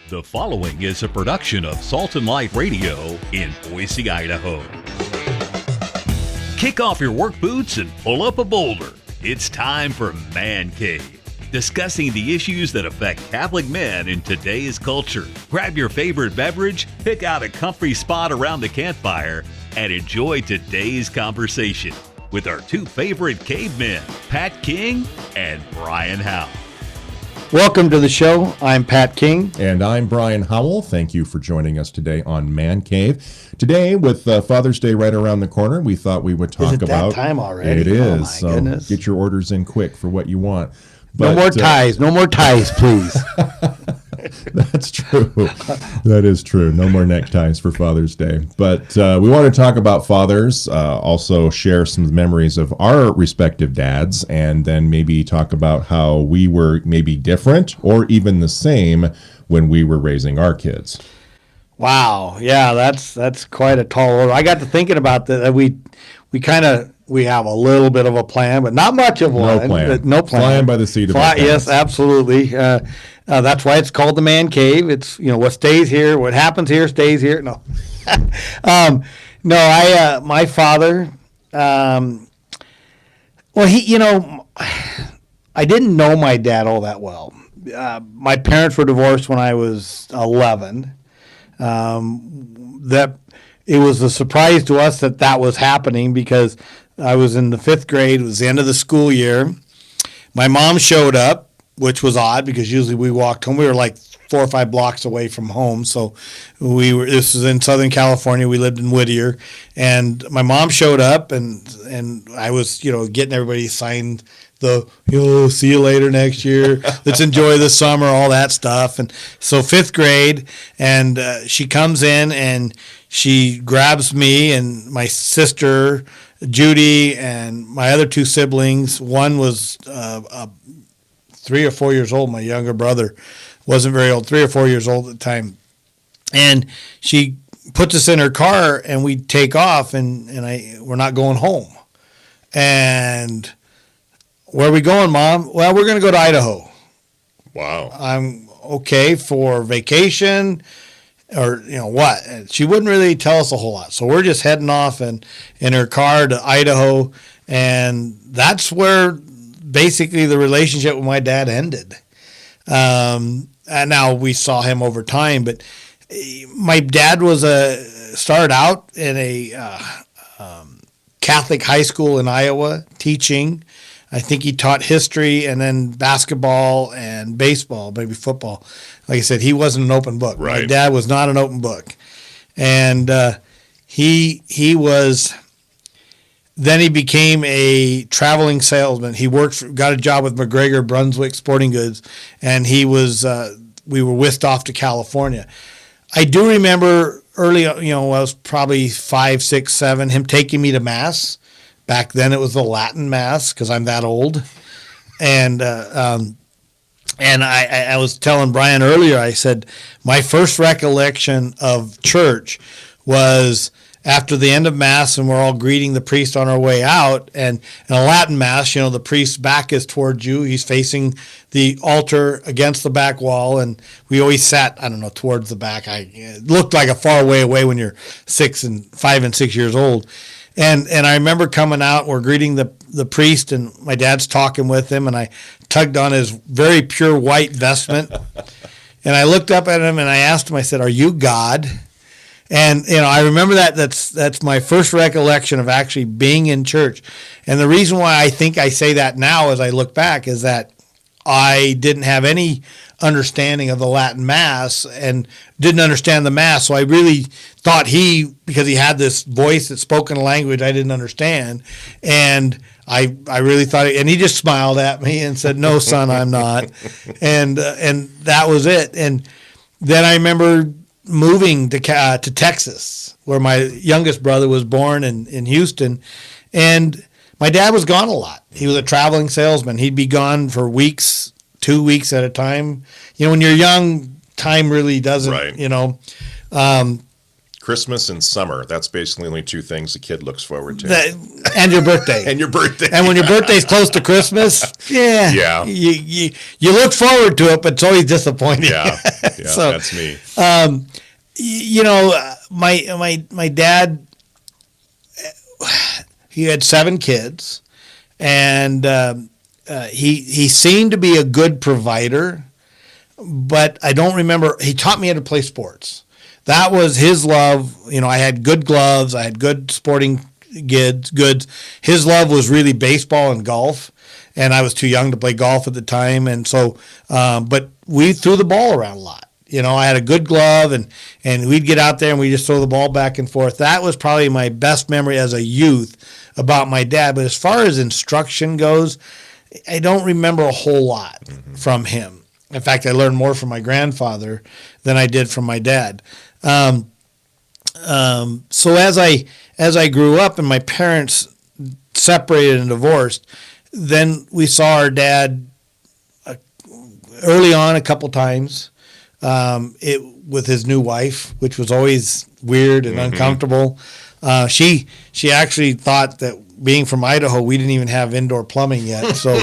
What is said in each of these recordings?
The following is a production of Salt and Light Radio in Boise, Idaho. Kick off your work boots and pull up a boulder. It's time for Man Cave, discussing the issues that affect Catholic men in today's culture. Grab your favorite beverage, pick out a comfy spot around the campfire, and enjoy today's conversation with our two favorite cavemen, Pat King and Brian Howell. Welcome to the show. I'm Pat King. And I'm Brian Howell. Thank you for joining us today on Man Cave. Today, with Father's Day right around the corner, we thought we would talk about... Is it that time already? It is. Oh, my goodness. Get your orders in quick for what you want. But, no more ties. No more ties, please. That's true. That is true. No more neckties for Father's Day. But we want to talk about fathers, also share some memories of our respective dads, and then maybe talk about how we were maybe different or even the same when we were raising our kids. Wow. Yeah, that's quite a tall order. I got to thinking about that. We have a little bit of a plan, but not much of one. No plan. Flying by the seat of our pants. Yes, absolutely. That's why it's called the Man Cave. It's, what stays here, what happens here stays here. No. My father, I didn't know my dad all that well. My parents were divorced when I was 11. It was a surprise to us that was happening because I was in the 5th grade. It was the end of the school year. My mom showed up, which was odd because usually we walked home. We were like 4 or 5 blocks away from home. So this was in Southern California. We lived in Whittier. And my mom showed up and I was, getting everybody signed the, see you later next year. Let's enjoy the summer, all that stuff. And so 5th grade, and she comes in and she grabs me and my sister, Judy, and my other 2 siblings. One was 3 or 4 years old. My younger brother wasn't very old, 3 or 4 years old at the time. And she puts us in her car and we take off and we're not going home. And where are we going, Mom? Well, we're going to go to Idaho. Wow. I'm okay for vacation or, what? And she wouldn't really tell us a whole lot. So we're just heading off in her car to Idaho. And that's where basically the relationship with my dad ended. And now we saw him over time, but my dad started out in a Catholic high school in Iowa teaching. I think he taught history and then basketball and baseball, maybe football. Like I said, he wasn't an open book. Right. My dad was not an open book. And he was... Then he became a traveling salesman. He got a job with McGregor Brunswick Sporting Goods, and we were whisked off to California. I do remember early, I was probably 5, 6, 7, him taking me to Mass. Back then it was the Latin Mass because I'm that old. And I was telling Brian earlier, I said, my first recollection of church was after the end of Mass and we're all greeting the priest on our way out. And in a Latin Mass, the priest's back is towards you. He's facing the altar against the back wall. And we always sat, towards the back. It looked like a far way away when you're 5 and 6 years old. And I remember coming out, we're greeting the priest, and my dad's talking with him, and I tugged on his very pure white vestment. And I looked up at him, and I asked him, I said, "Are you God?" And, I remember that's my first recollection of actually being in church. And the reason why I think I say that now as I look back is that I didn't have any understanding of the Latin Mass and didn't understand the Mass. So I really thought because he had this voice that spoke in a language I didn't understand. And I really thought, and he just smiled at me and said, "No, son, I'm not." And that was it. And then I remember moving to Texas, where my youngest brother was born in Houston. And my dad was gone a lot. He was a traveling salesman. He'd be gone for weeks, 2 weeks at a time. When you're young, time really doesn't, right. Christmas and summer. That's basically only two things a kid looks forward to. And your birthday. And your birthday. And when your birthday's close to Christmas, Yeah. you look forward to it, but it's always disappointing. Yeah, So, that's me. My dad, he had 7 kids, and he seemed to be a good provider, but I don't remember. He taught me how to play sports. That was his love. I had good gloves. I had good sporting goods. His love was really baseball and golf, and I was too young to play golf at the time. And so, but we threw the ball around a lot. I had a good glove, and we'd get out there and we just throw the ball back and forth. That was probably my best memory as a youth about my dad. But as far as instruction goes, I don't remember a whole lot from him. In fact, I learned more from my grandfather than I did from my dad. So as I grew up and my parents separated and divorced, then we saw our dad early on a couple times with his new wife, which was always weird and uncomfortable. She actually thought that being from Idaho, we didn't even have indoor plumbing yet, so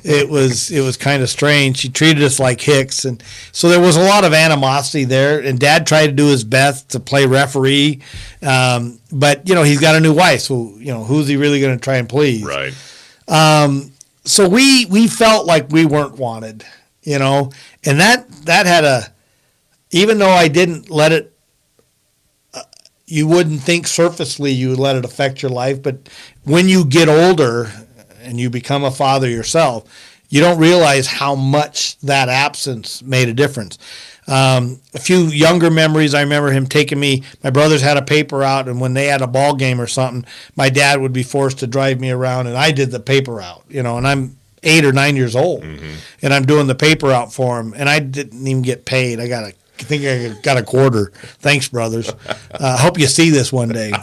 it was kind of strange. She treated us like hicks, and so there was a lot of animosity there. And Dad tried to do his best to play referee, but he's got a new wife, so who's he really going to try and please? Right. So we felt like we weren't wanted, and that had even though I didn't let it. You wouldn't think surfacely you would let it affect your life, but when you get older and you become a father yourself, you don't realize how much that absence made a difference. A few younger memories, I remember him taking me, my brothers had a paper out, and when they had a ball game or something, my dad would be forced to drive me around, and I did the paper route, and I'm 8 or 9 years old, and I'm doing the paper route for him, and I didn't even get paid. I think I got a quarter. Thanks, brothers. Hope you see this one day.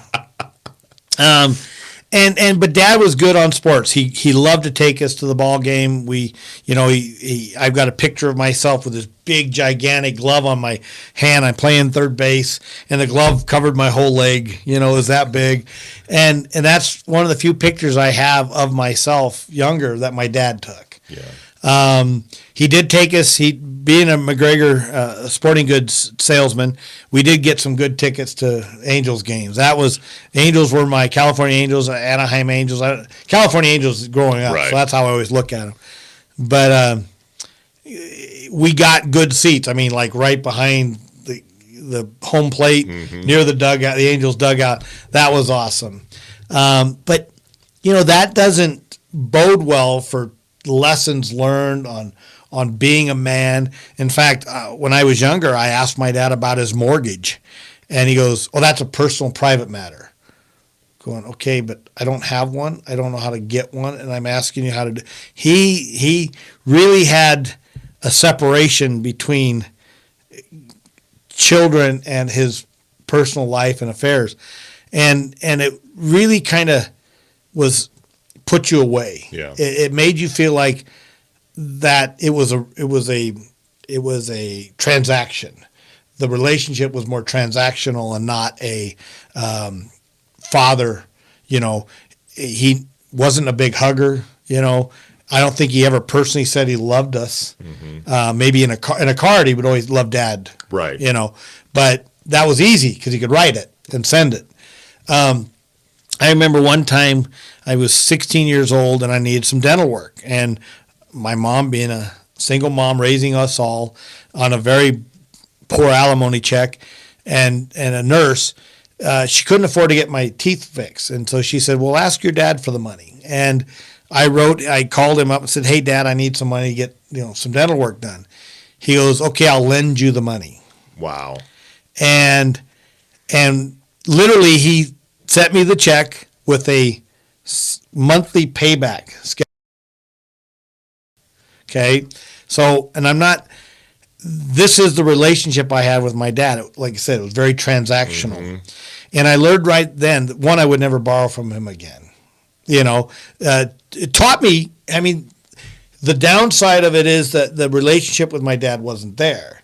But Dad was good on sports. He loved to take us to the ball game. I've got a picture of myself with this big, gigantic glove on my hand. I'm playing third base, and the glove covered my whole leg. It was that big, and that's one of the few pictures I have of myself younger that my dad took. Yeah. He did take us. Being a McGregor sporting goods salesman, we did get some good tickets to Angels games. Angels were my California Angels, Anaheim Angels, California Angels growing up. Right. So that's how I always look at them. But we got good seats. I mean, like right behind the home plate, near the dugout, the Angels dugout. That was awesome. But that doesn't bode well for lessons learned on being a man. In fact, when I was younger, I asked my dad about his mortgage, and he goes, "Oh, that's a personal, private matter." Going, okay, but I don't have one. I don't know how to get one, and I'm asking you how to do. He really had a separation between children and his personal life and affairs, and it really kind of put you away. Yeah. It made you feel like that it was a transaction. The relationship was more transactional and not a father. He wasn't a big hugger. I don't think he ever personally said he loved us. Maybe in a card he would always love Dad. Right. But that was easy because he could write it and send it. I remember one time I was 16 years old and I needed some dental work. And my mom, being a single mom raising us all on a very poor alimony check and a nurse, she couldn't afford to get my teeth fixed. And so she said, well, ask your dad for the money. And I called him up and said, hey, Dad, I need some money to get some dental work done. He goes, okay, I'll lend you the money. Wow. And literally he sent me the check with a monthly payback schedule. Okay. So, and this is the relationship I had with my dad. Like I said, it was very transactional. And I learned right then that, one, I would never borrow from him again. It taught me, the downside of it is that the relationship with my dad wasn't there.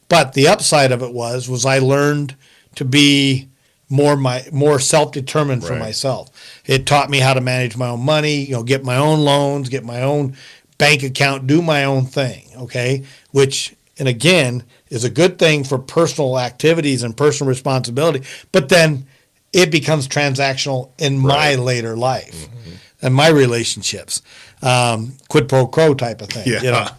But the upside of it was I learned to be more self-determined for Right. myself. It taught me how to manage my own money, get my own loans, get my own bank account, do my own thing, okay? Which, and again, is a good thing for personal activities and personal responsibility, but then it becomes transactional in my later life and my relationships. Quid pro quo type of thing, Yeah.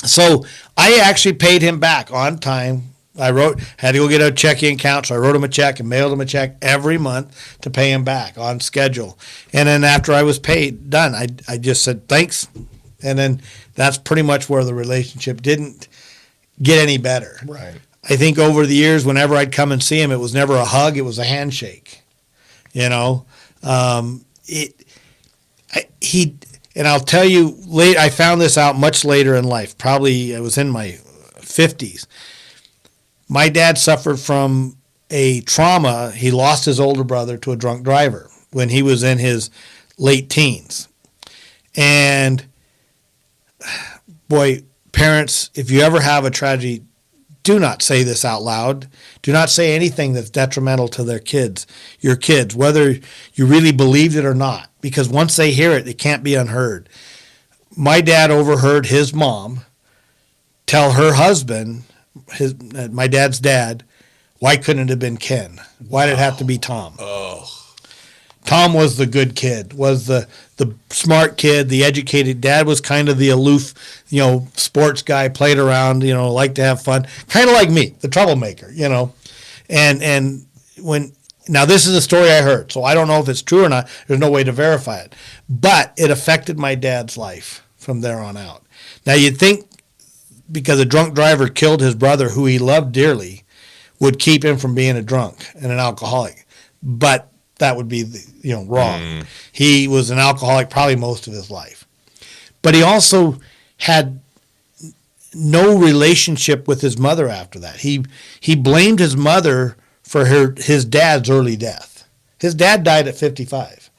So I actually paid him back on time. Had to go get a checking account, so I wrote him a check and mailed him a check every month to pay him back on schedule. And then after I was done, I just said thanks. And then that's pretty much where the relationship didn't get any better. Right. I think over the years, whenever I'd come and see him, it was never a hug, it was a handshake. And I'll tell you, I found this out much later in life. Probably I was in my 50s. My dad suffered from a trauma. He lost his older brother to a drunk driver when he was in his late teens. And boy, parents, if you ever have a tragedy, do not say this out loud. Do not say anything that's detrimental to your kids, whether you really believed it or not, because once they hear it, it can't be unheard. My dad overheard his mom tell her husband, my dad's dad, why couldn't it have been Ken? Why did it have to be Tom? Oh. Tom was the good kid, was the smart kid, the educated. Dad was kind of the aloof, sports guy, played around, liked to have fun, kind of like me, the troublemaker, And now this is a story I heard, so I don't know if it's true or not. There's no way to verify it, but it affected my dad's life from there on out. Now you'd think because a drunk driver killed his brother, who he loved dearly, would keep him from being a drunk and an alcoholic, but that would be wrong. He was an alcoholic probably most of his life, but he also had no relationship with his mother after that. He blamed his mother for his dad's early death. His dad died at 55,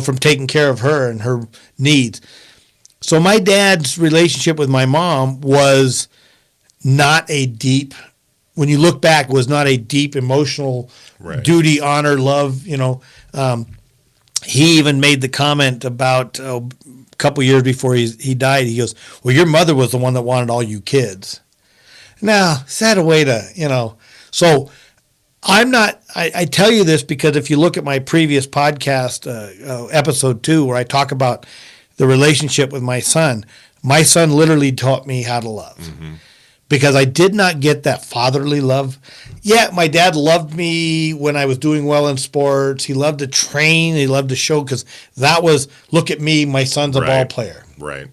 from taking care of her and her needs. So my dad's relationship with my mom was not a deep, when you look back, was not a deep emotional duty, honor, love. He even made the comment about a couple years before he died. He goes, well, your mother was the one that wanted all you kids. Now, is that a way to, so I'm not, I tell you this because if you look at my previous podcast, episode 2, where I talk about the relationship with my son literally taught me how to love. Mm-hmm. Because I did not get that fatherly love. Yeah, my dad loved me when I was doing well in sports. He loved to train. He loved to show, because that was, look at me, my son's a ball player. Right.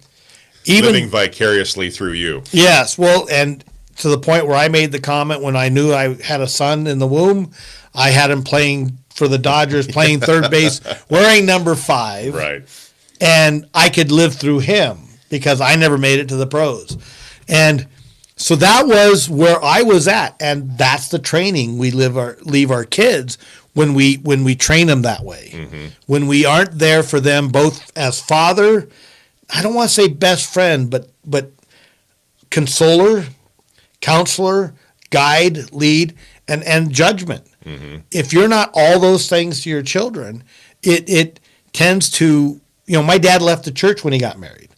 Even living vicariously through you. Yes. Well, and to the point where I made the comment when I knew I had a son in the womb, I had him playing for the Dodgers, playing third base, wearing number 5. Right. And I could live through him because I never made it to the pros. And so that was where I was at, and that's the training we leave our kids when we train them that way. Mm-hmm. When we aren't there for them both as father, I don't want to say best friend, but consoler, counselor, guide, lead, and judgment. Mm-hmm. If you're not all those things to your children, it tends to, my dad left the church when he got married.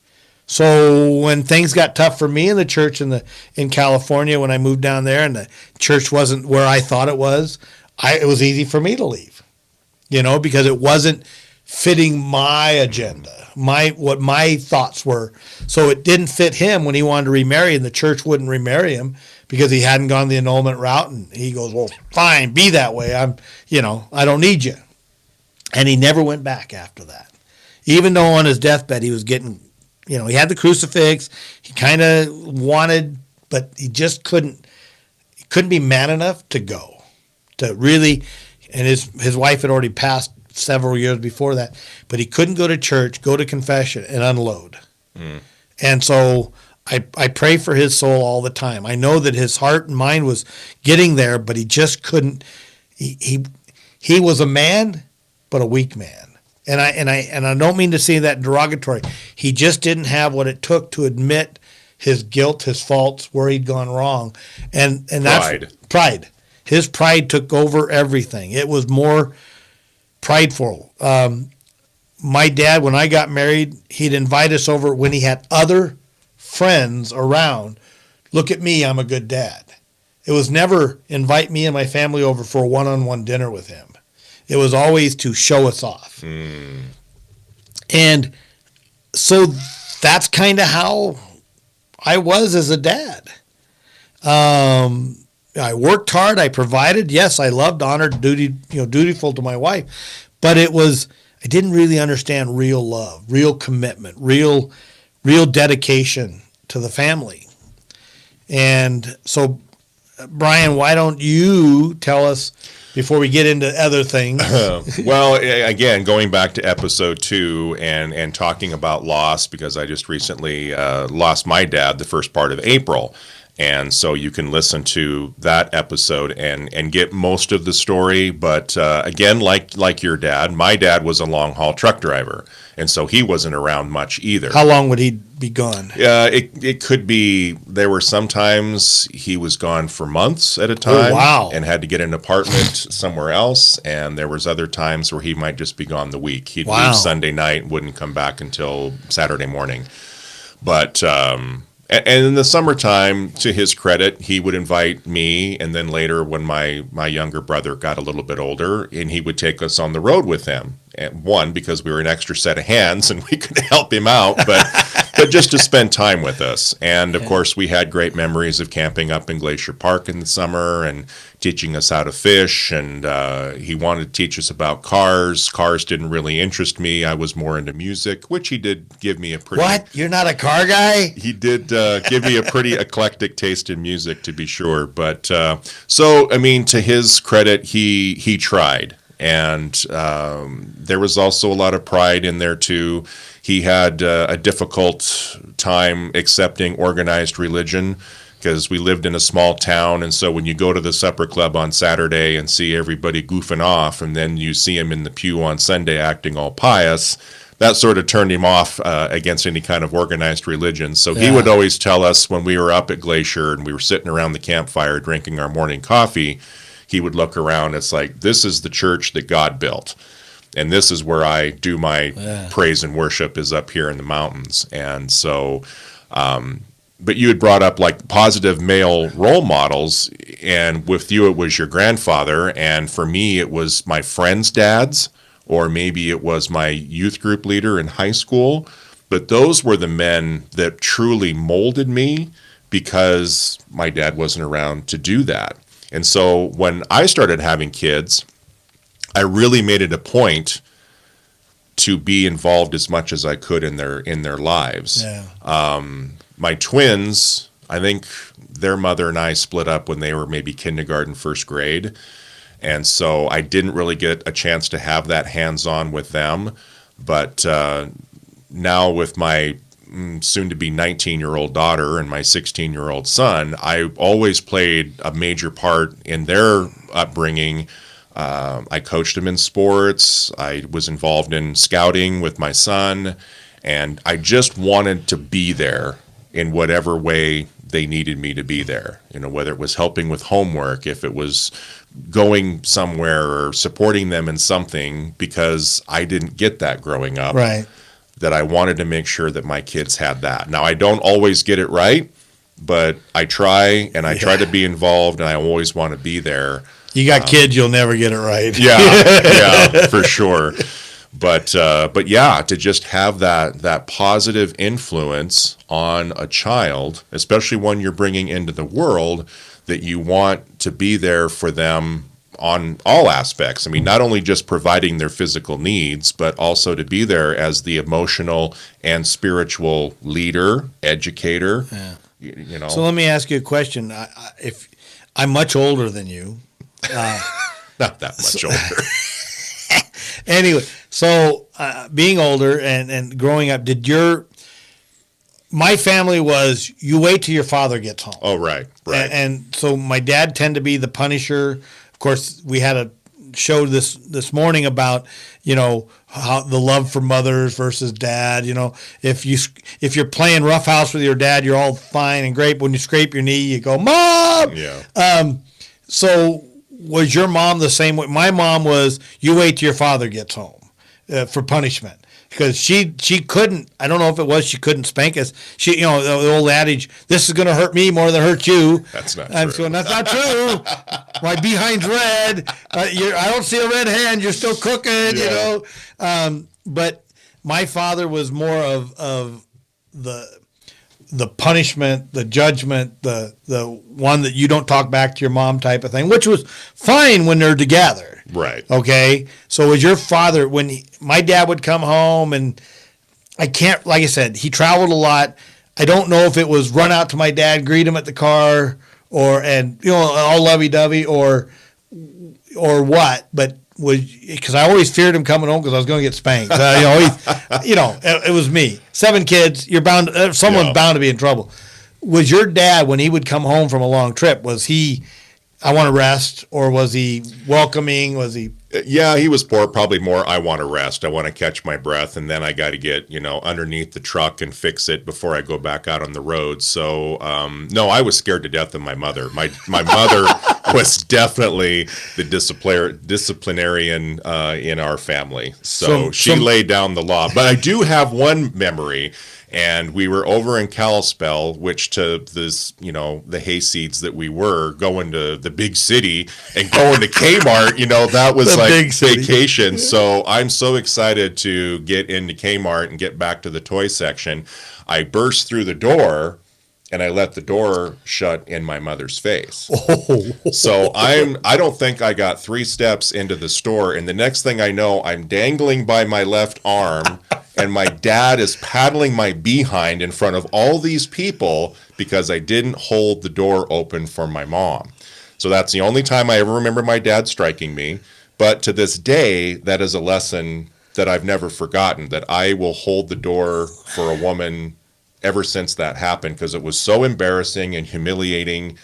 So when things got tough for me in the church in California, when I moved down there and the church wasn't where I thought it was, it was easy for me to leave, because it wasn't fitting my agenda, what my thoughts were. So it didn't fit him when he wanted to remarry, and the church wouldn't remarry him because he hadn't gone the annulment route. And he goes, well, fine, be that way. I don't need you. And he never went back after that. Even though on his deathbed he was getting, he had the crucifix. He kind of wanted, but he just couldn't. He couldn't be man enough to go, to really. And his wife had already passed several years before that, but he couldn't go to church, go to confession, and unload. Mm. And so I pray for his soul all the time. I know that his heart and mind was getting there, but he just couldn't. He was a man, but a weak man. And I don't mean to say that derogatory. He just didn't have what it took to admit his guilt, his faults, where he'd gone wrong, and that's pride. His pride took over everything. It was more prideful. My dad, when I got married, he'd invite us over when he had other friends around. Look at me, I'm a good dad. It was never invite me and my family over for a one-on-one dinner with him. It was always to show us off. And so that's kind of how I was as a dad. I worked hard. I provided. Yes, I loved, honored, dutiful to my wife. But I didn't really understand real love, real commitment, real dedication to the family. And so, Brian, why don't you tell us before we get into other things? Well, again, going back to episode 2 and talking about loss, because I just recently lost my dad the first part of April. And so you can listen to that episode and get most of the story. But again, like your dad, my dad was a long-haul truck driver. And so he wasn't around much either. How long would he be gone? It could be, there were sometimes he was gone for months at a time. Oh, wow. And had to get an apartment somewhere else. And there was other times where he might just be gone the week. He'd leave Sunday night and wouldn't come back until Saturday morning. But and in the summertime, to his credit, he would invite me, and then later when my younger brother got a little bit older, and he would take us on the road with him. And one, because we were an extra set of hands and we could help him out, but just to spend time with us. And of course, we had great memories of camping up in Glacier Park in the summer and teaching us how to fish. And he wanted to teach us about cars. Cars didn't really interest me. I was more into music, which he did give me a pretty... What? You're not a car guy? He did give me a pretty eclectic taste in music, to be sure. But so, I mean, to his credit, he tried. And there was also a lot of pride in there, too. He had a difficult time accepting organized religion because we lived in a small town. And so when you go to the supper club on Saturday and see everybody goofing off, and then you see him in the pew on Sunday acting all pious, that sort of turned him off against any kind of organized religion. So he would always tell us when we were up at Glacier and we were sitting around the campfire drinking our morning coffee, he would look around. It's like, this is the church that God built. And this is where I do my praise and worship, is up here in the mountains. And so, but you had brought up like positive male role models. And with you, it was your grandfather. And for me, it was my friends' dads, or maybe it was my youth group leader in high school. But those were the men that truly molded me, because my dad wasn't around to do that. And so when I started having kids, I really made it a point to be involved as much as I could in their lives. Yeah. My twins, I think their mother and I split up when they were maybe kindergarten, first grade. And so I didn't really get a chance to have that hands-on with them. But now with my soon-to-be 19-year-old daughter and my 16-year-old son, I always played a major part in their upbringing. I coached them in sports. I was involved in scouting with my son, and I just wanted to be there in whatever way they needed me to be there. You know, whether it was helping with homework, if it was going somewhere or supporting them in something, because I didn't get that growing up. Right. That I wanted to make sure that my kids had that. Now, I don't always get it right, but I try, and I try to be involved, and I always want to be there. You got kids, you'll never get it right. Yeah, for sure. But yeah, to just have that positive influence on a child, especially one you're bringing into the world, that you want to be there for them on all aspects. I mean, not only just providing their physical needs, but also to be there as the emotional and spiritual leader, educator. Yeah. You know. So let me ask you a question. If I'm much older than you, not that much older. Anyway, so being older and growing up, my family was, you wait till your father gets home. Oh, right. And so my dad tended to be the punisher. Of course, we had a show this morning about, you know, how the love for mothers versus dad. You know, if you're playing roughhouse with your dad, you're all fine and great. But when you scrape your knee, you go, Mom! Yeah. So was your mom the same way? My mom was, you wait till your father gets home for punishment. Because she couldn't, I don't know if it was she couldn't spank us. She, the old adage, this is going to hurt me more than hurt you. That's not I'm true. going, that's not true. My behind's red. I don't see a red hand. You're still cooking, But my father was more of the punishment, the judgment, the one that you don't talk back to your mom type of thing, which was fine when they're together. Right. Okay. So was your father, my dad would come home, and like I said, he traveled a lot. I don't know if it was run out to my dad, greet him at the car, all lovey-dovey or what, but because I always feared him coming home because I was going to get spanked. It was me. 7 kids, someone's bound to be in trouble. Was your dad, when he would come home from a long trip, was he, I want to rest, or was he welcoming? Was he? Yeah, he was probably more, I want to rest. I want to catch my breath, and then I got to get, underneath the truck and fix it before I go back out on the road. So, no, I was scared to death of my mother. My mother was definitely the disciplinarian in our family. So she laid down the law. But I do have one memory. And we were over in Kalispell, which to this, the hayseeds that we were, going to the big city and going to Kmart, that was like vacation. So I'm so excited to get into Kmart and get back to the toy section. I burst through the door and I let the door shut in my mother's face. So I don't think I got 3 steps into the store. And the next thing I know, I'm dangling by my left arm. And my dad is paddling my behind in front of all these people because I didn't hold the door open for my mom. So that's the only time I ever remember my dad striking me. But to this day, that is a lesson that I've never forgotten, that I will hold the door for a woman ever since that happened, because it was so embarrassing and humiliating.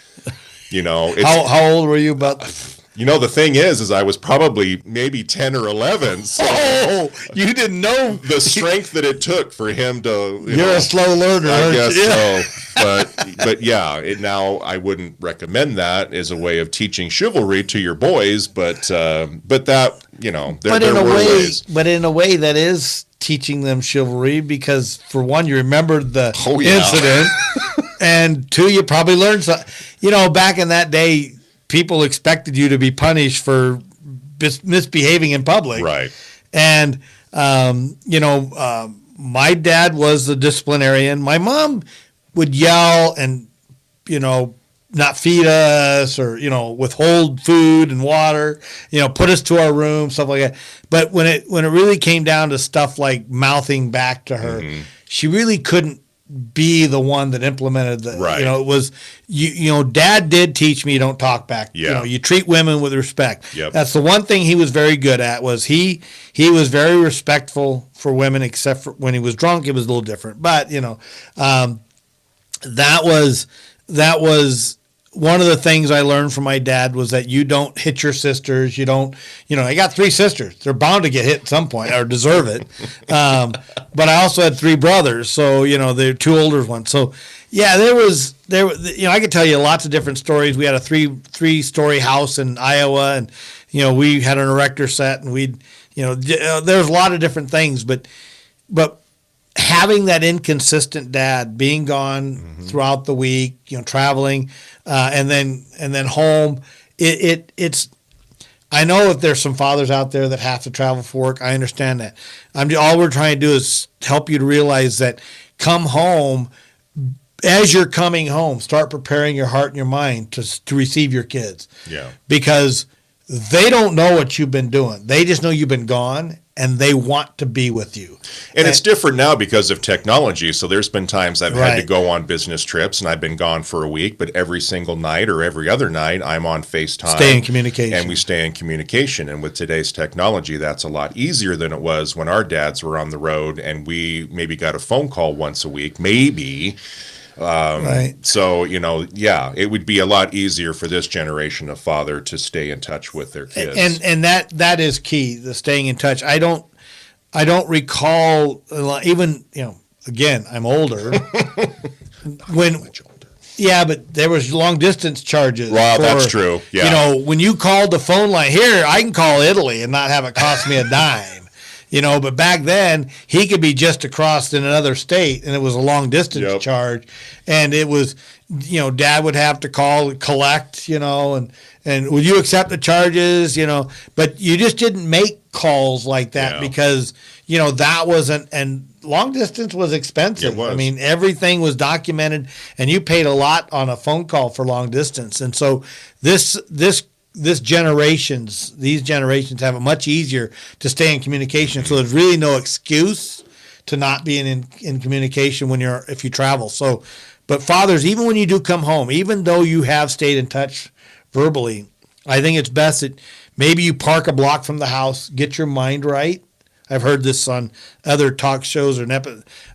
How old were you about? The thing is I was probably maybe 10 or 11. So you didn't know the strength that it took for him to. You're a slow learner. I guess so. But yeah, now I wouldn't recommend that as a way of teaching chivalry to your boys. But that there were ways. But in a way, that is teaching them chivalry, because for one, you remembered the incident, and 2, you probably learned something. Back in that day, people expected you to be punished for misbehaving in public. Right. And, my dad was the disciplinarian. My mom would yell and, not feed us, or, withhold food and water, put us to our room, stuff like that. But when it really came down to stuff like mouthing back to her, she really couldn't be the one that implemented the, right. It was, Dad did teach me don't talk back. Yeah. You treat women with respect. Yep. That's the one thing he was very good at, was he was very respectful for women, except for when he was drunk, it was a little different. But, that was one of the things I learned from my dad, was that you don't hit your sisters. You don't, I got 3 sisters. They're bound to get hit at some point or deserve it. But I also had 3 brothers. So, they're 2 older ones. So yeah, I could tell you lots of different stories. We had a 3-story house in Iowa, and, we had an erector set, and there's a lot of different things, but having that inconsistent dad, being gone throughout the week, traveling, and then home, it's. I know if there's some fathers out there that have to travel for work, I understand that. All we're trying to do is help you to realize that come home. As you're coming home, start preparing your heart and your mind to receive your kids. Yeah. Because they don't know what you've been doing. They just know you've been gone, and they want to be with you. And it's different now because of technology. So there's been times I've had to go on business trips, and I've been gone for a week, but every single night or every other night, I'm on FaceTime. Stay in communication. And we stay in communication. And with today's technology, that's a lot easier than it was when our dads were on the road, and we maybe got a phone call once a week, maybe. Right. So, it would be a lot easier for this generation of father to stay in touch with their kids. And that is key, the staying in touch. I don't recall, even, again, I'm older. Not much older. Yeah, but there was long distance charges. Well, that's true. Yeah. You know, when you called the phone line here, I can call Italy and not have it cost me a dime. You know, but back then he could be just across in another state, and it was a long distance charge, and it was, you know, Dad would have to call, collect, you know, and would you accept the charges, you know, but you just didn't make calls like that because, you know, that wasn't, and long distance was expensive. It was. I mean, everything was documented, and you paid a lot on a phone call for long distance, and so these generations have it much easier to stay in communication. So there's really no excuse to not being in communication if you travel. So, but fathers, even when you do come home, even though you have stayed in touch verbally, I think it's best that maybe you park a block from the house, get your mind right. I've heard this on other talk shows or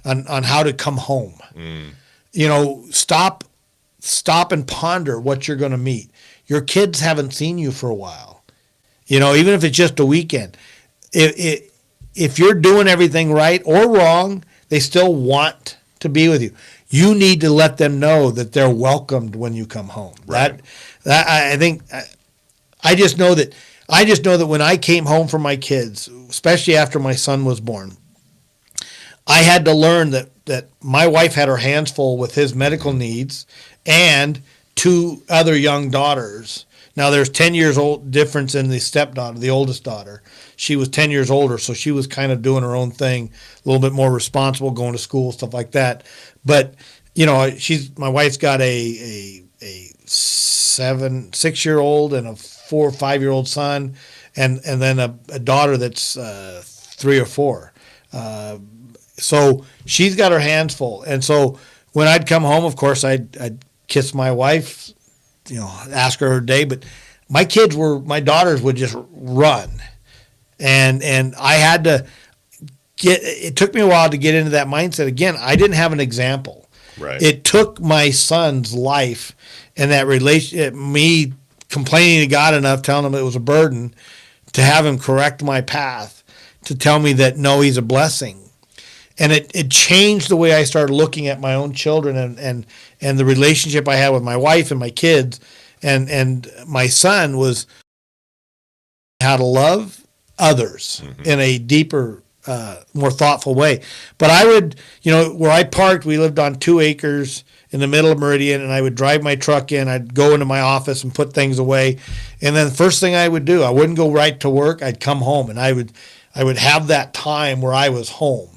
on how to come home. You know, stop and ponder what you're going to meet. Your kids haven't seen you for a while. You know, even if it's just a weekend. If you're doing everything right or wrong, they still want to be with you. You need to let them know that they're welcomed when you come home. Right. I just know that when I came home from my kids, especially after my son was born, I had to learn that my wife had her hands full with his medical needs and 2 other young daughters. Now there's 10 years old difference in the stepdaughter, the oldest daughter. She was 10 years older, so she was kind of doing her own thing, a little bit more responsible, going to school, stuff like that. But you know, my wife's got a 6-year-old and a 4 or 5-year-old son, and then a daughter that's 3 or 4. So she's got her hands full, and so when I'd come home, of course, I'd kiss my wife, you know, ask her day, but my daughters would just run. And I had to it took me a while to get into that mindset. Again, I didn't have an example. Right. It took my son's life and that relationship, me complaining to God enough, telling him it was a burden, to have him correct my path, to tell me that, no, he's a blessing. And it changed the way I started looking at my own children and the relationship I had with my wife and my kids. And my son was how to love others in a deeper, more thoughtful way. But I would, you know, where I parked, we lived on 2 acres in the middle of Meridian, and I would drive my truck in. I'd go into my office and put things away. And then the first thing I would do, I wouldn't go right to work. I'd come home, and I would have that time where I was home.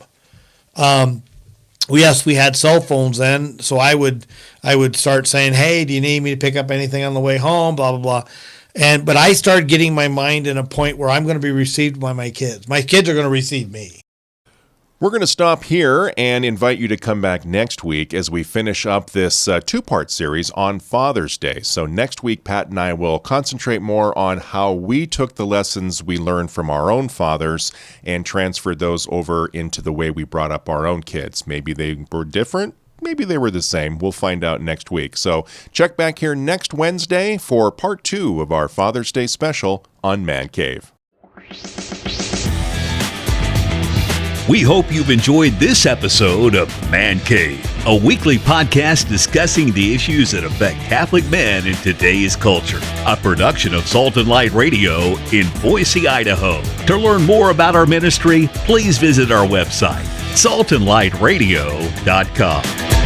We had cell phones then, so I would start saying, "Hey, do you need me to pick up anything on the way home?" Blah blah blah. But I started getting my mind in a point where I'm going to be received by my kids. My kids are going to receive me. We're going to stop here and invite you to come back next week as we finish up this 2-part series on Father's Day. So next week, Pat and I will concentrate more on how we took the lessons we learned from our own fathers and transferred those over into the way we brought up our own kids. Maybe they were different. Maybe they were the same. We'll find out next week. So check back here next Wednesday for part 2 of our Father's Day special on Man Cave. We hope you've enjoyed this episode of Man Cave, a weekly podcast discussing the issues that affect Catholic men in today's culture. A production of Salt and Light Radio in Boise, Idaho. To learn more about our ministry, please visit our website, saltandlightradio.com.